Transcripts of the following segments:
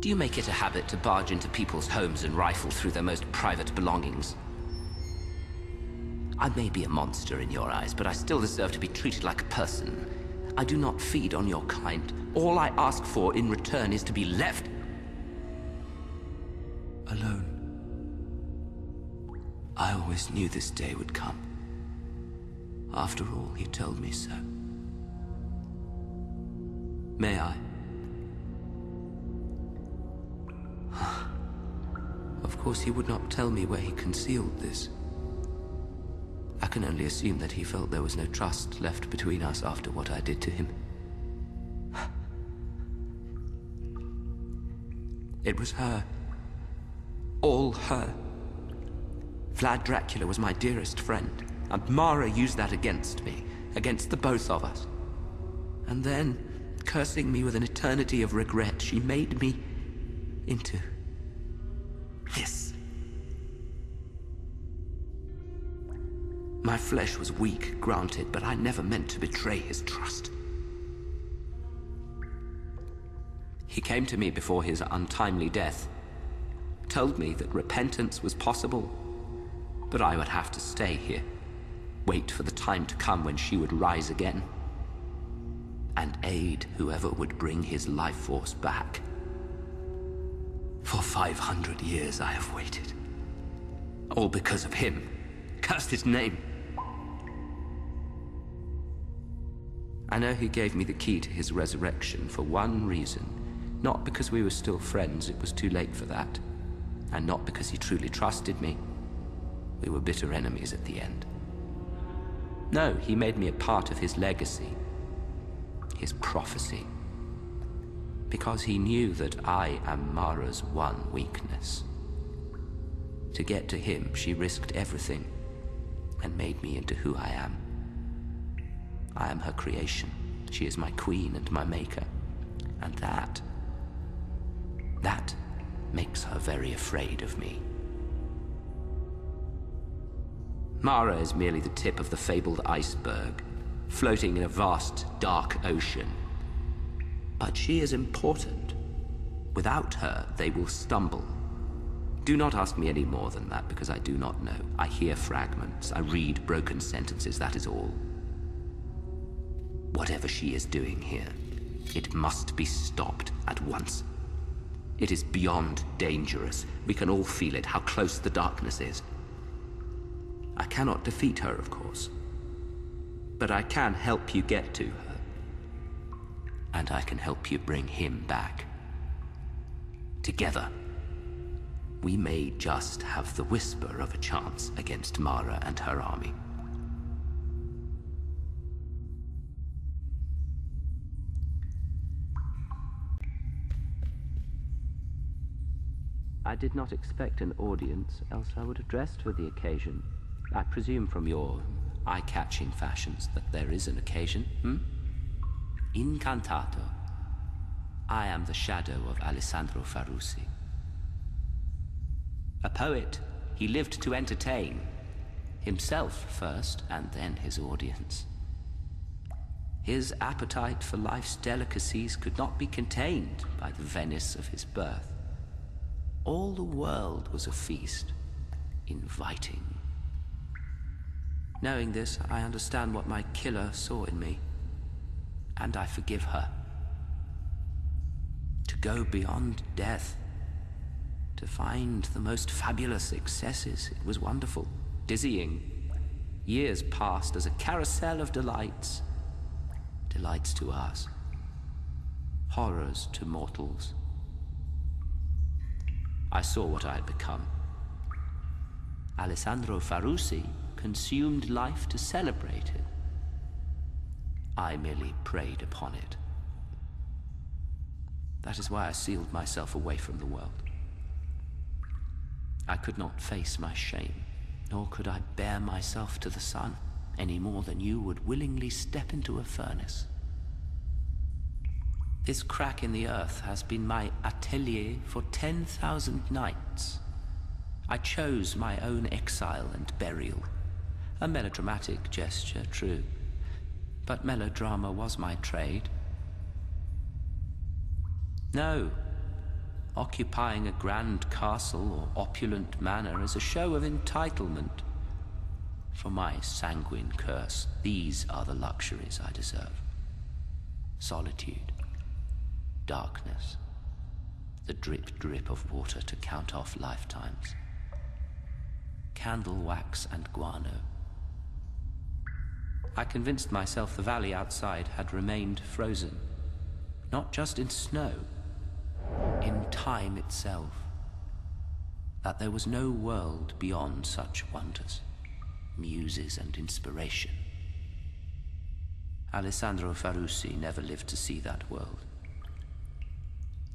Do you make it a habit to barge into people's homes and rifle through their most private belongings? I may be a monster in your eyes, but I still deserve to be treated like a person. I do not feed on your kind. All I ask for in return is to be left alone. I always knew this day would come. After all, he told me so. May I? Of course, he would not tell me where he concealed this. I can only assume that he felt there was no trust left between us after what I did to him. It was her. All her. Vlad Dracula was my dearest friend, and Mara used that against me, against the both of us. And then, cursing me with an eternity of regret, she made me into this. My flesh was weak, granted, but I never meant to betray his trust. He came to me before his untimely death, told me that repentance was possible, but I would have to stay here, wait for the time to come when she would rise again, and aid whoever would bring his life force back. For 500 years I have waited. All because of him. Cursed his name. I know he gave me the key to his resurrection for one reason. Not because we were still friends, it was too late for that. And not because he truly trusted me. We were bitter enemies at the end. No, he made me a part of his legacy. His prophecy. Because he knew that I am Mara's one weakness. To get to him, she risked everything and made me into who I am. I am her creation. She is my queen and my maker. And that makes her very afraid of me. Mara is merely the tip of the fabled iceberg, floating in a vast, dark ocean. But she is important. Without her, they will stumble. Do not ask me any more than that, because I do not know. I hear fragments, I read broken sentences, that is all. Whatever she is doing here, it must be stopped at once. It is beyond dangerous. We can all feel it, how close the darkness is. I cannot defeat her, of course. But I can help you get to her. And I can help you bring him back. Together, we may just have the whisper of a chance against Mara and her army. I did not expect an audience, else I would have dressed for the occasion. I presume from your eye-catching fashions that there is an occasion, Incantato. I am the shadow of Alessandro Farusi. A poet, he lived to entertain. Himself first, and then his audience. His appetite for life's delicacies could not be contained by the Venice of his birth. All the world was a feast, inviting. Knowing this, I understand what my killer saw in me, and I forgive her. To go beyond death, to find the most fabulous successes, it was wonderful, dizzying. Years passed as a carousel of delights. Delights to us, horrors to mortals. I saw what I had become. Alessandro Farusi consumed life to celebrate it. I merely preyed upon it. That is why I sealed myself away from the world. I could not face my shame, nor could I bear myself to the sun, any more than you would willingly step into a furnace. This crack in the earth has been my atelier for 10,000 nights. I chose my own exile and burial. A melodramatic gesture, true. But melodrama was my trade. No, Occupying a grand castle or opulent manor is a show of entitlement. For my sanguine curse, these are the luxuries I deserve. Solitude, darkness, the drip-drip of water to count off lifetimes, candle wax and guano. I convinced myself the valley outside had remained frozen, not just in snow, in time itself, that there was no world beyond such wonders, muses and inspiration. Alessandro Farusi never lived to see that world.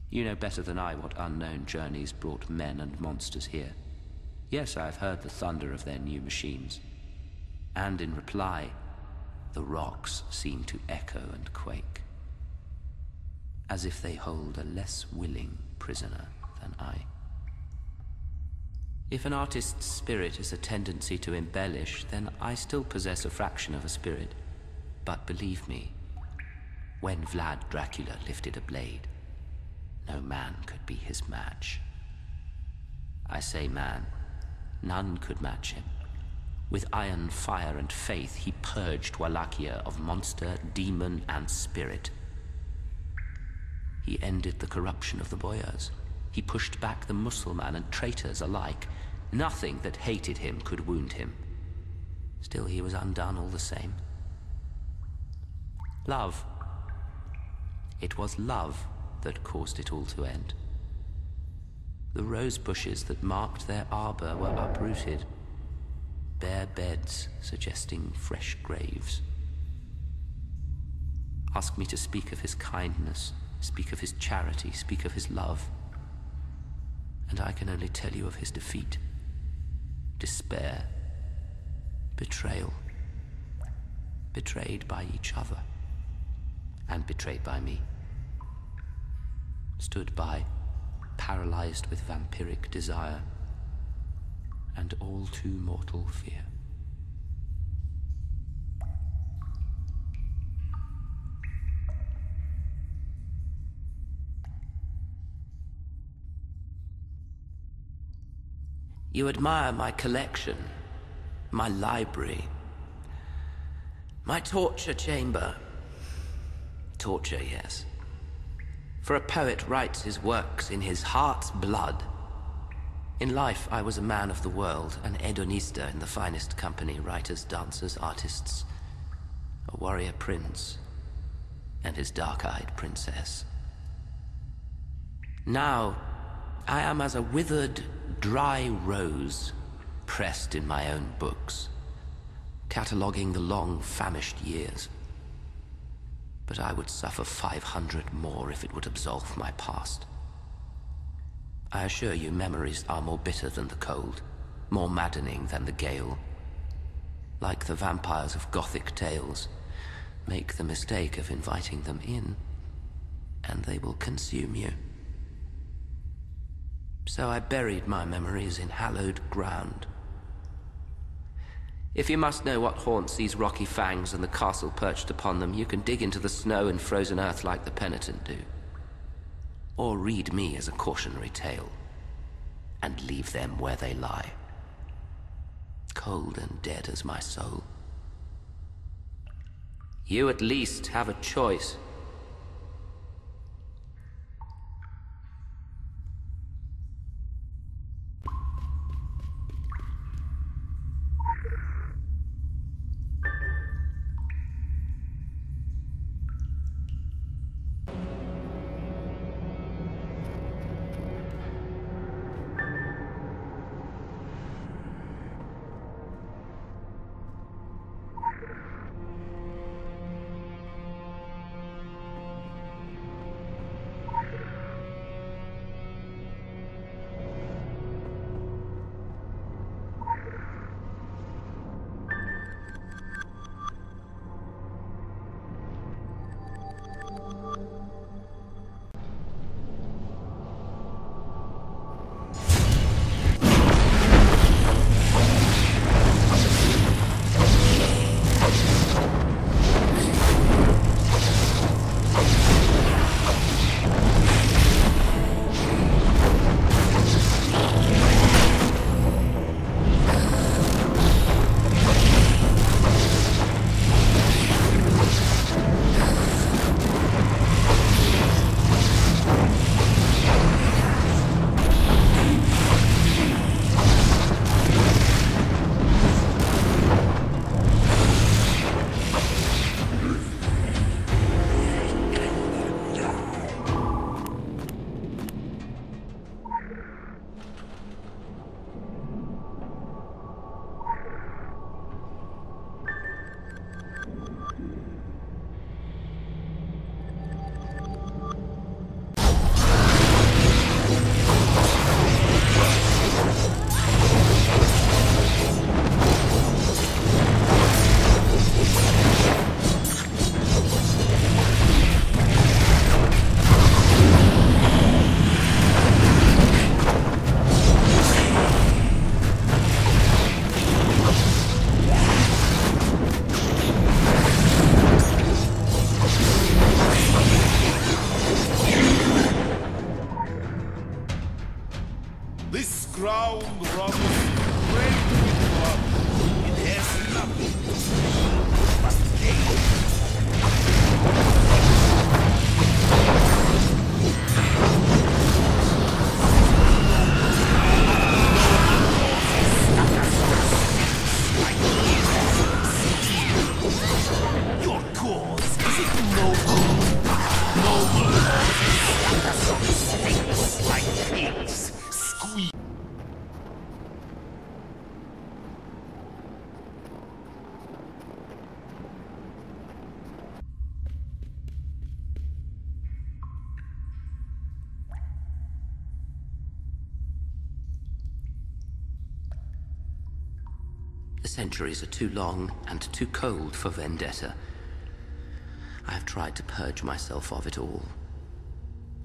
You know better than I what unknown journeys brought men and monsters here. Yes, I have heard the thunder of their new machines, and in reply, the rocks seem to echo and quake, as if they hold a less willing prisoner than I. If an artist's spirit is a tendency to embellish, then I still possess a fraction of a spirit. But believe me, when Vlad Dracula lifted a blade, no man could be his match. I say man, none could match him. With iron fire and faith, he purged Wallachia of monster, demon, and spirit. He ended the corruption of the boyars. He pushed back the Mussulman and traitors alike. Nothing that hated him could wound him. Still, he was undone all the same. Love. It was love that caused it all to end. The rose bushes that marked their arbor were uprooted, bare beds suggesting fresh graves. Ask me to speak of his kindness, speak of his charity, speak of his love, and I can only tell you of his defeat, despair, betrayal, betrayed by each other, and betrayed by me. Stood by, paralyzed with vampiric desire and all too mortal fear. You admire my collection, my library, my torture chamber. Torture, yes. For a poet writes his works in his heart's blood. In life, I was a man of the world, an hedonista in the finest company, writers, dancers, artists, a warrior prince, and his dark-eyed princess. Now, I am as a withered, dry rose, pressed in my own books, cataloguing the long, famished years. But I would suffer 500 more if it would absolve my past. I assure you, memories are more bitter than the cold, more maddening than the gale. Like the vampires of Gothic tales, make the mistake of inviting them in, and they will consume you. So I buried my memories in hallowed ground. If you must know what haunts these rocky fangs and the castle perched upon them, you can dig into the snow and frozen earth like the penitent do. Or read me as a cautionary tale, and leave them where they lie, cold and dead as my soul. You at least have a choice. This ground runs red with blood. It has nothing but hate. Your cause is ignoble. Noble snakes like pigs. Squeeze. The centuries are too long and too cold for vendetta. I have tried to purge myself of it all.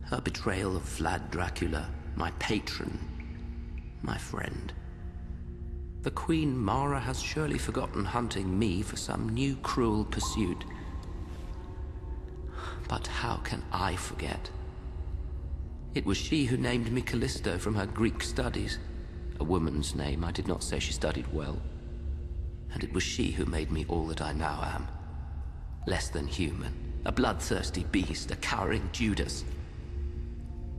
Her betrayal of Vlad Dracula, my patron, my friend. The Queen Mara has surely forgotten hunting me for some new cruel pursuit. But how can I forget? It was she who named me Callisto from her Greek studies. A woman's name. I did not say she studied well. And it was she who made me all that I now am. Less than human, a bloodthirsty beast, a cowering Judas.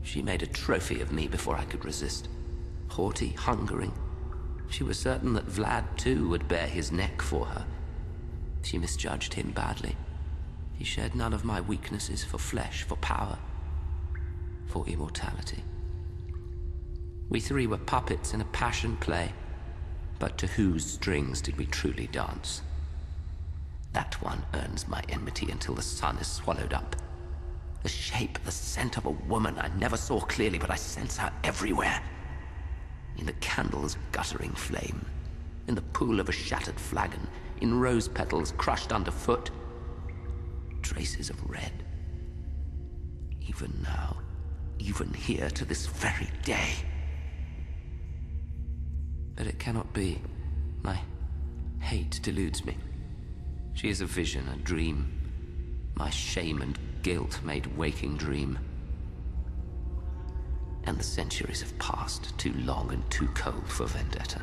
She made a trophy of me before I could resist. Haughty, hungering. She was certain that Vlad too would bare his neck for her. She misjudged him badly. He shared none of my weaknesses for flesh, for power, for immortality. We three were puppets in a passion play. But to whose strings did we truly dance? That one earns my enmity until the sun is swallowed up. The shape, the scent of a woman I never saw clearly, but I sense her everywhere. In the candle's guttering flame, in the pool of a shattered flagon, in rose petals crushed underfoot, traces of red. Even now, even here to this very day. But it cannot be. My hate deludes me. She is a vision, a dream. My shame and guilt made waking dream. And the centuries have passed, too long and too cold for vendetta.